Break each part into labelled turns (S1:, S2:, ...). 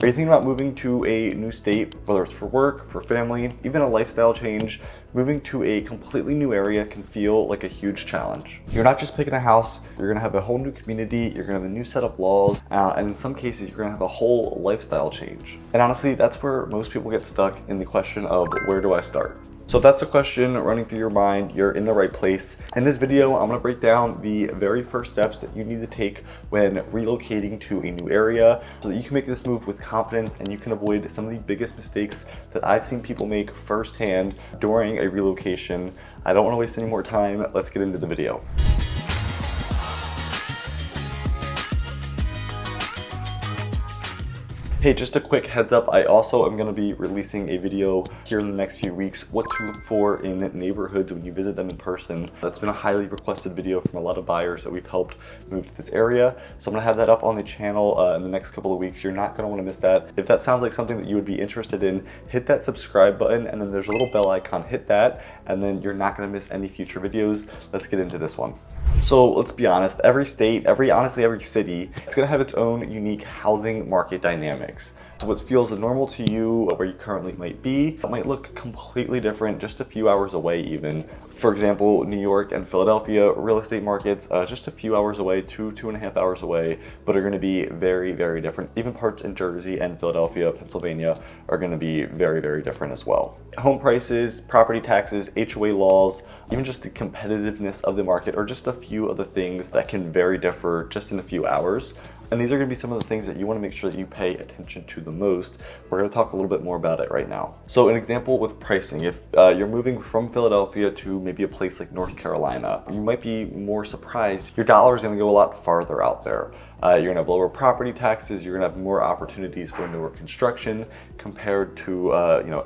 S1: Are you thinking about moving to a new state, whether it's for work, for family, even a lifestyle change? Moving to a completely new area can feel like a huge challenge. You're not just picking a house, you're gonna have a whole new community, you're gonna have a new set of laws, and in some cases, you're gonna have a whole lifestyle change. And honestly, that's where most people get stuck in the question of where do I start? So if that's the question running through your mind, you're in the right place. In this video, I'm gonna break down the very first steps that you need to take when relocating to a new area so that you can make this move with confidence and you can avoid some of the biggest mistakes that I've seen people make firsthand during a relocation. I don't wanna waste any more time. Let's get into the video. Hey, just a quick heads up, I also am gonna be releasing a video here in the next few weeks, what to look for in neighborhoods when you visit them in person. That's been a highly requested video from a lot of buyers that we've helped move to this area. So I'm gonna have that up on the channel in the next couple of weeks. You're not gonna wanna miss that. If that sounds like something that you would be interested in, hit that subscribe button and then there's a little bell icon, hit that, and then you're not gonna miss any future videos. Let's get into this one. So let's be honest, every state, honestly every city, it's gonna have its own unique housing market dynamics. So what feels normal to you, where you currently might be, it might look completely different just a few hours away even. For example, New York and Philadelphia real estate markets, just a few hours away, two and a half hours away, but are gonna be very, very different. Even parts in Jersey and Philadelphia, Pennsylvania are gonna be very, very different as well. Home prices, property taxes, HOA laws, even just the competitiveness of the market are just a few of the things that can very differ just in a few hours. And these are gonna be some of the things that you wanna make sure that you pay attention to the most. We're gonna talk a little bit more about it right now. So an example with pricing, if you're moving from Philadelphia to maybe a place like North Carolina, you might be more surprised. Your dollar is gonna go a lot farther out there. You're gonna have lower property taxes, you're gonna have more opportunities for newer construction compared to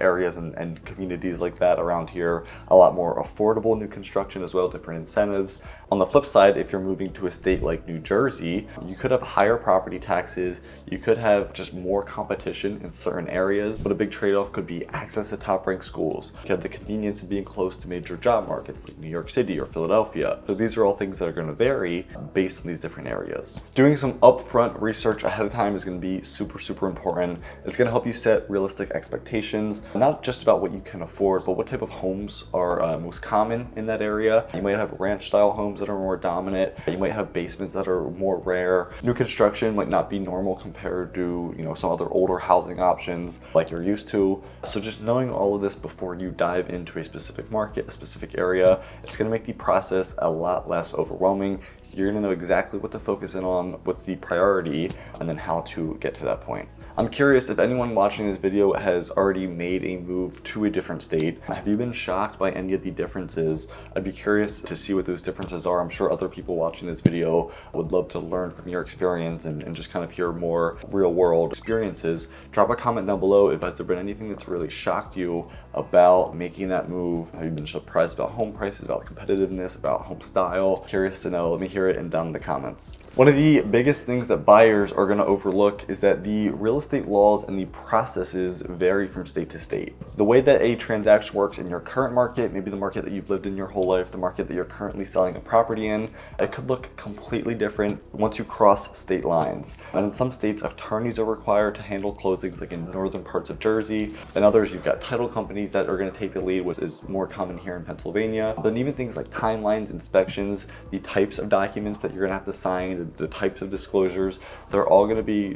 S1: areas and communities like that around here. A lot more affordable new construction as well, different incentives. On the flip side, if you're moving to a state like New Jersey, you could have higher property taxes, you could have just more competition in certain areas, but a big trade-off could be access to top-ranked schools. You have the convenience of being close to major job markets like New York City or Philadelphia. So these are all things that are gonna vary based on these different areas. Doing some upfront research ahead of time is going to be super, super important. It's going to help you set realistic expectations, not just about what you can afford, but what type of homes are most common in that area. You might have ranch style homes that are more dominant. You might have basements that are more rare. New construction might not be normal compared to some other older housing options like you're used to. So just knowing all of this before you dive into a specific market, a specific area, it's going to make the process a lot less overwhelming. You're gonna know exactly what to focus in on, what's the priority, and then how to get to that point. I'm curious if anyone watching this video has already made a move to a different state. Have you been shocked by any of the differences? I'd be curious to see what those differences are. I'm sure other people watching this video would love to learn from your experience and just kind of hear more real world experiences. Drop a comment down below if has there been anything that's really shocked you about making that move. Have you been surprised about home prices, about competitiveness, about home style? Curious to know. Let me hear it and down in the comments. One of the biggest things that buyers are going to overlook is that the real estate laws and the processes vary from state to state. The way that a transaction works in your current market, maybe the market that you've lived in your whole life, the market that you're currently selling a property in, it could look completely different once you cross state lines. And in some states, attorneys are required to handle closings, like in northern parts of Jersey. In others, you've got title companies that are going to take the lead, which is more common here in Pennsylvania. But even things like timelines, inspections, the types of documents that you're going to have to sign, the types of disclosures, they're all going to be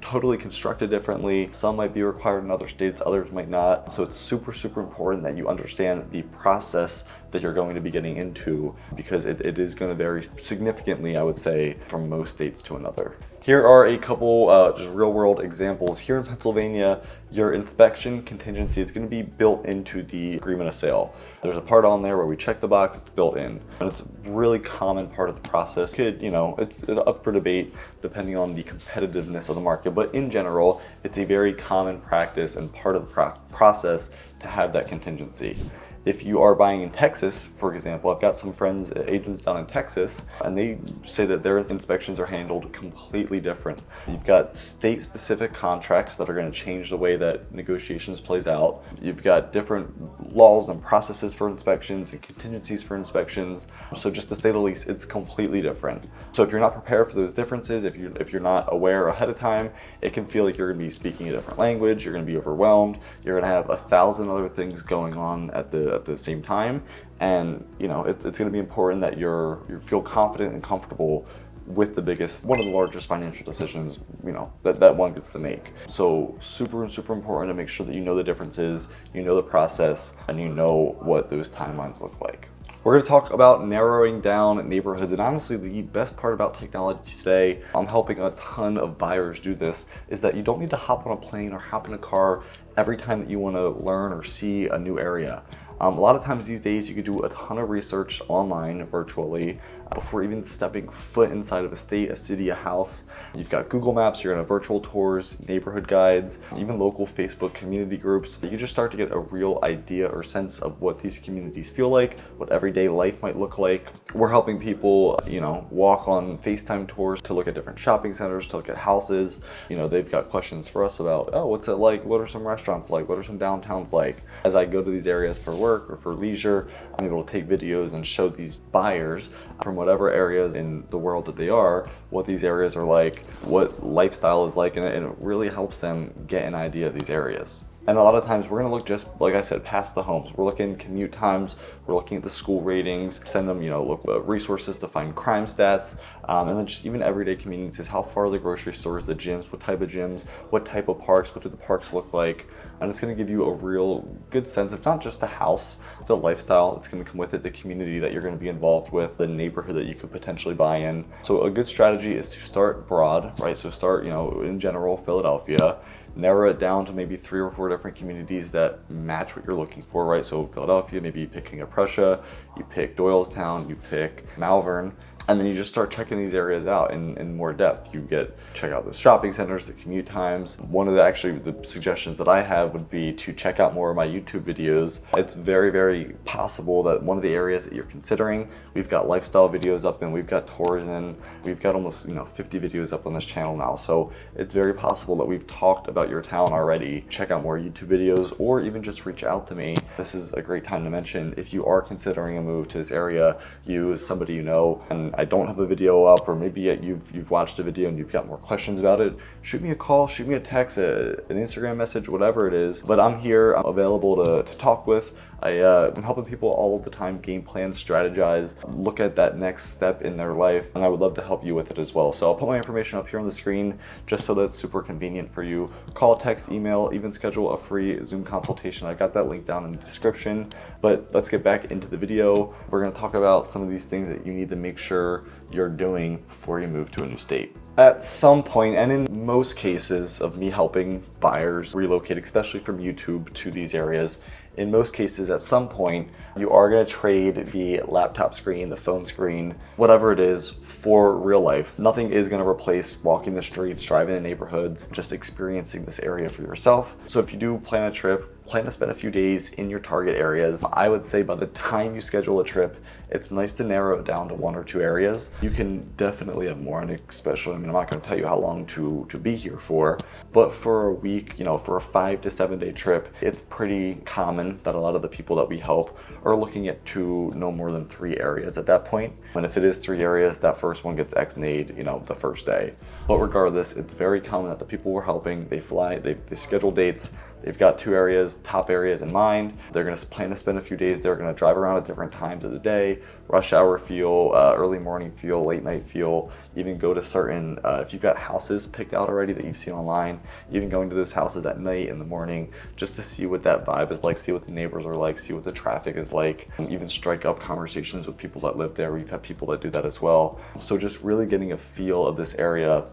S1: totally constructed differently. Some might be required in other states, others might not. So it's super, super important that you understand the process that you're going to be getting into, because it is going to vary significantly, I would say, from most states to another. Here are a couple just real world examples. Here in Pennsylvania, your inspection contingency is going to be built into the agreement of sale. There's a part on there where we check the box, it's built in. And it's a really common part of the process. It's up for debate depending on the competitiveness of the market, but in general, it's a very common practice and part of the process to have that contingency. If you are buying in Texas, for example, I've got some friends, agents down in Texas, and they say that their inspections are handled completely different. You've got state-specific contracts that are going to change the way that negotiations plays out. You've got different laws and processes for inspections and contingencies for inspections. So just to say the least, it's completely different. So if you're not prepared for those differences, if you're not aware ahead of time, it can feel like you're going to be speaking a different language, you're going to be overwhelmed, you're going to have 1,000 other things going on at the same time. And you know, it's going to be important that you feel confident and comfortable with one of the largest financial decisions, you know, that one gets to make. So super important to make sure that you know the differences, you know the process, and you know what those timelines look like. We're going to talk about narrowing down neighborhoods, and honestly the best part about technology today, I'm helping a ton of buyers do this, is that you don't need to hop on a plane or hop in a car every time that you want to learn or see a new area. A lot of times these days you can do a ton of research online virtually before even stepping foot inside of a state, a city, a house. You've got Google Maps, you're in a virtual tours, neighborhood guides, even local Facebook community groups. You can just start to get a real idea or sense of what these communities feel like, what everyday life might look like. We're helping people, you know, walk on FaceTime tours to look at different shopping centers, to look at houses. You know, they've got questions for us about, oh, what's it like? What are some restaurants like? What are some downtowns like? As I go to these areas for work or for leisure, I'm able to take videos and show these buyers from whatever areas in the world that they are, what these areas are like, what lifestyle is like, and it really helps them get an idea of these areas. And a lot of times we're gonna look, just like I said, past the homes. We're looking commute times, we're looking at the school ratings, send them, you know, look resources to find crime stats, and then just even everyday conveniences, how far are the grocery stores, the gyms, what type of gyms, what type of parks, what do the parks look like. And it's gonna give you a real good sense of not just the house, the lifestyle that's gonna come with it, the community that you're gonna be involved with, the neighborhood that you could potentially buy in. So a good strategy is to start broad, right? So start, you know, in general, Philadelphia, narrow it down to maybe 3 or 4 different communities that match what you're looking for, right? So Philadelphia, maybe you pick King of Prussia, you pick Doylestown, you pick Malvern, and then you just start checking these areas out in more depth. You check out the shopping centers, the commute times. One of the suggestions that I have would be to check out more of my YouTube videos. It's very possible that one of the areas that you're considering, we've got lifestyle videos up and we've got tours in, we've got almost 50 videos up on this channel now. So it's very possible that we've talked about your town already. Check out more YouTube videos or even just reach out to me. This is a great time to mention, if you are considering a move to this area, you, somebody you know, and I don't have a video up, or maybe you've watched a video and you've got more questions about it, shoot me a call, shoot me a text, an Instagram message, whatever it is. But I'm here, I'm available to talk with. I'm helping people all of the time game plan, strategize, look at that next step in their life, and I would love to help you with it as well. So I'll put my information up here on the screen just so that it's super convenient for you. Call, text, email, even schedule a free Zoom consultation. I got that link down in the description. But let's get back into the video. We're going to talk about some of these things that you need to make sure you're doing before you move to a new state. At some point, and in most cases of me helping buyers relocate, especially from YouTube to these areas, in most cases, at some point, you are going to trade the laptop screen, the phone screen, whatever it is, for real life. Nothing is going to replace walking the streets, driving the neighborhoods, just experiencing this area for yourself. So if you do plan a trip, plan to spend a few days in your target areas. I would say by the time you schedule a trip, it's nice to narrow it down to 1 or 2 areas. You can definitely have more, and especially, I mean, I'm not going to tell you how long to be here for, but for a week, for a 5 to 7 day trip, it's pretty common that a lot of the people that we help are looking at no more than 3 areas at that point. And if it is 3 areas, that first one gets X-nayed, the first day. But regardless, it's very common that the people we're helping, they fly, they schedule dates, they've got 2 areas, top areas in mind. They're going to plan to spend a few days. They're going to drive around at different times of the day, rush hour feel, early morning feel, late night feel, even go to certain, if you've got houses picked out already that you've seen online, even going to those houses at night, in the morning, just to see what that vibe is like, see what the neighbors are like, see what the traffic is like, and even strike up conversations with people that live there. We've had people that do that as well. So just really getting a feel of this area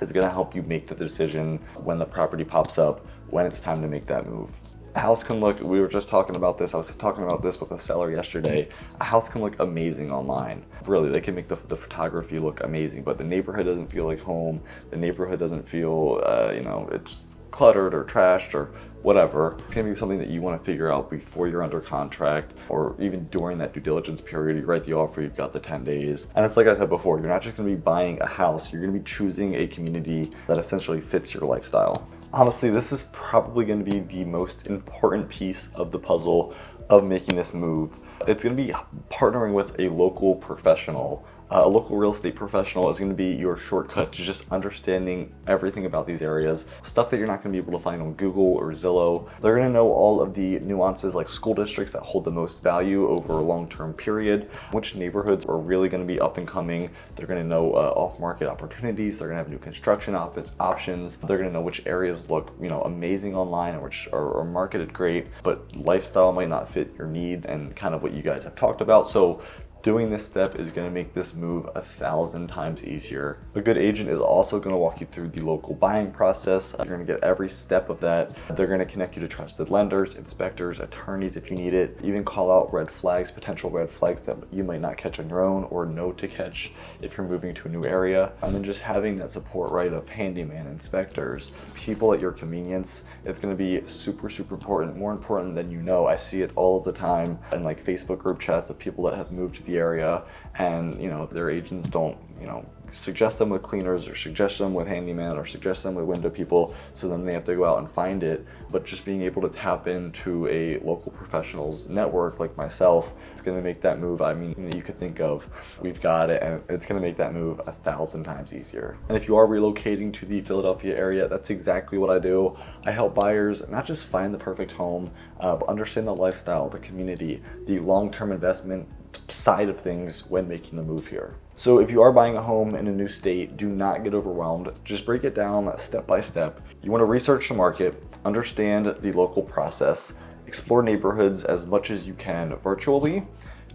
S1: is going to help you make the decision when the property pops up, when it's time to make that move. A house can look, we were just talking about this, I was talking about this with a seller yesterday, a house can look amazing online. Really, they can make the photography look amazing, but the neighborhood doesn't feel like home, the neighborhood doesn't feel, it's cluttered or trashed or whatever. It's gonna be something that you wanna figure out before you're under contract, or even during that due diligence period. You write the offer, you've got the 10 days. And it's like I said before, you're not just gonna be buying a house, you're gonna be choosing a community that essentially fits your lifestyle. Honestly, this is probably going to be the most important piece of the puzzle of making this move. It's going to be partnering with a local professional. A local real estate professional is going to be your shortcut to just understanding everything about these areas, stuff that you're not going to be able to find on Google or Zillow. They're going to know all of the nuances, like school districts that hold the most value over a long-term period, which neighborhoods are really going to be up and coming. They're going to know off-market opportunities. They're going to have new construction options. They're going to know which areas look, amazing online and which are marketed great, but lifestyle might not fit your needs and kind of what you guys have talked about. So doing this step is going to make this move 1,000 times easier. A good agent is also going to walk you through the local buying process. You're going to get every step of that. They're going to connect you to trusted lenders, inspectors, attorneys if you need it, even call out red flags, potential red flags that you might not catch on your own or know to catch if you're moving to a new area. And then just having that support, right, of handyman, inspectors, people at your convenience. It's going to be super, super important, more important than you know. I see it all of the time in like Facebook group chats of people that have moved to the area and their agents don't suggest them with cleaners or suggest them with handyman or suggest them with window people, so then they have to go out and find it. But just being able to tap into a local professionals network like myself, it's going to make that move, you could think of, we've got it, and it's going to make that move 1,000 times easier. And if you are relocating to the Philadelphia area, that's exactly what I do. I help buyers not just find the perfect home, but understand the lifestyle, the community, the long-term investment side of things when making the move here. So if you are buying a home in a new state, do not get overwhelmed. Just break it down step by step. You want to research the market, understand the local process, explore neighborhoods as much as you can virtually.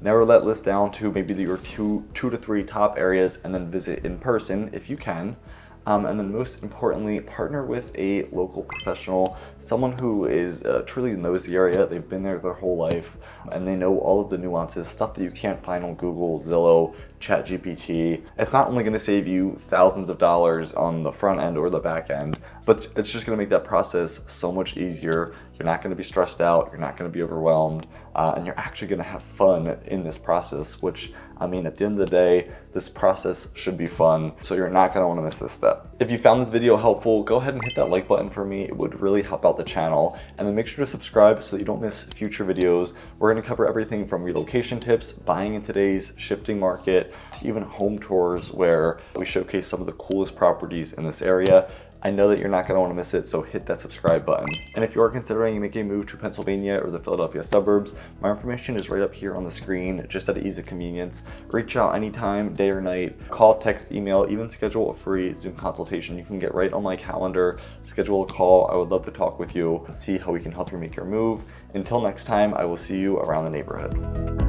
S1: Narrow that list down to maybe your two to three top areas, and then visit in person if you can. And then most importantly, partner with a local professional, someone who is truly knows the area. They've been there their whole life and they know all of the nuances, stuff that you can't find on Google, Zillow, ChatGPT. It's not only going to save you thousands of dollars on the front end or the back end, but it's just going to make that process so much easier. You're not going to be stressed out. You're not going to be overwhelmed. And you're actually going to have fun in this process, which, at the end of the day, this process should be fun. So you're not going to want to miss this step. If you found this video helpful, go ahead and hit that like button for me. It would really help out the channel. And then make sure to subscribe so that you don't miss future videos. We're going to cover everything from relocation tips, buying in today's shifting market, to even home tours where we showcase some of the coolest properties in this area. I know that you're not going to want to miss it, so hit that subscribe button. And if you are considering making a move to Pennsylvania or the Philadelphia suburbs, my information is right up here on the screen, just at an ease of convenience. Reach out anytime, day or night. Call, text, email, even schedule a free Zoom consultation. You can get right on my calendar, schedule a call. I would love to talk with you and see how we can help you make your move. Until next time, I will see you around the neighborhood.